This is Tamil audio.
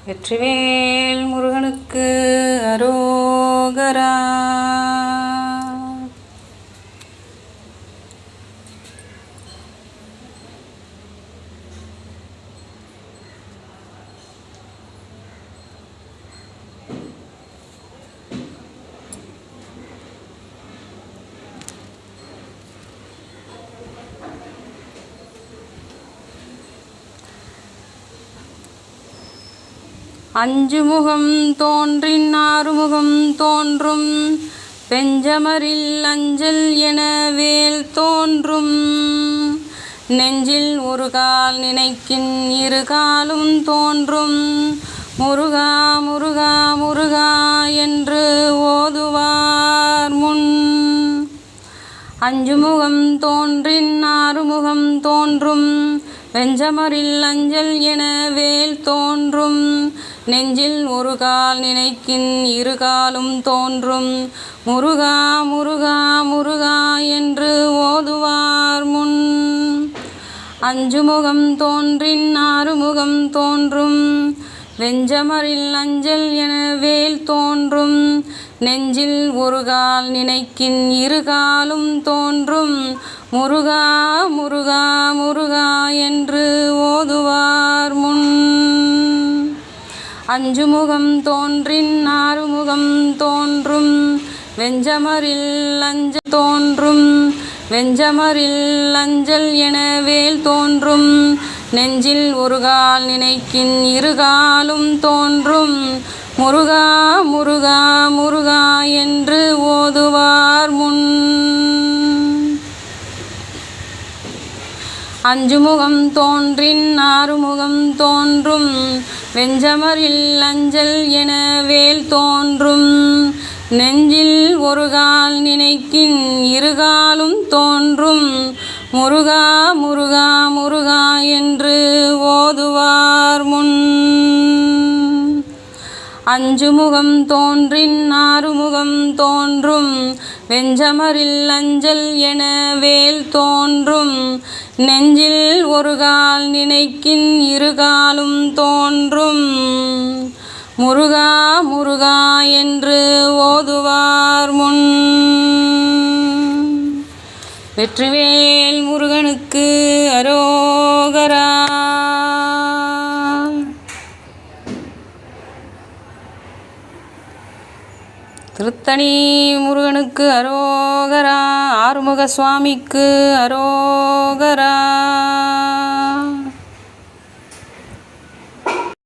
வெற்றிவேல் முருகனுக்கு அரோகரா. அஞ்சு முகம் தோன்றின் ஆறுமுகம் தோன்றும், பெஞ்சமரில் அஞ்சல் என வேல் தோன்றும். நெஞ்சில் ஒரு கால் நினைக்கின் இரு காலும் தோன்றும், முருகா முருகா முருகா என்று ஓதுவார் முன். அஞ்சு முகம் தோன்றின் ஆறுமுகம் தோன்றும், பெஞ்சமரில் அஞ்சல் என வேல் தோன்றும். நெஞ்சில் ஒரு கால் நினைக்கின் இரு காலும் தோன்றும், முருகா முருகா முருகா என்று ஓதுவார் முன். அஞ்சு முகம் தோன்றின் ஆறுமுகம் தோன்றும், வெஞ்சமரில் அஞ்சல் என வேல் தோன்றும். நெஞ்சில் ஒரு கால் நினைக்கின் இரு காலும் தோன்றும், முருகா முருகா முருகா என்று ஓதுவார் முன். அஞ்சு முகம் தோன்றின் ஆறுமுகம் தோன்றும், வெஞ்சமரில் அஞ்சல் தோன்றும். வெஞ்சமரில் அஞ்சல் என வேல் தோன்றும். நெஞ்சில் ஒரு கால் நினைக்கின் இரு காலும் தோன்றும், முருகா முருகா முருகா என்று ஓதுவார் முன். அஞ்சு முகம் தோன்றின் ஆறுமுகம் தோன்றும், வெஞ்சமரில் அஞ்சல் என வேல் தோன்றும். நெஞ்சில் ஒரு கால் நினைக்கின் இரு காலும் தோன்றும், முருகா முருகா முருகா என்று ஓதுவார் முன். அஞ்சு முகம் தோன்றின் ஆறுமுகம் தோன்றும், வெஞ்சமரில் அஞ்சல் என வேல் தோன்றும். நெஞ்சில் ஒரு கால் நினைக்கின் இரு காலும் தோன்றும், முருகா முருகா என்று ஓதுவார் முன். வெற்றிவேல் முருகனுக்கு அரோகரா. திருத்தணி முருகனுக்கு அரோகரா. ஆறுமுக சுவாமிக்கு அரோகரா.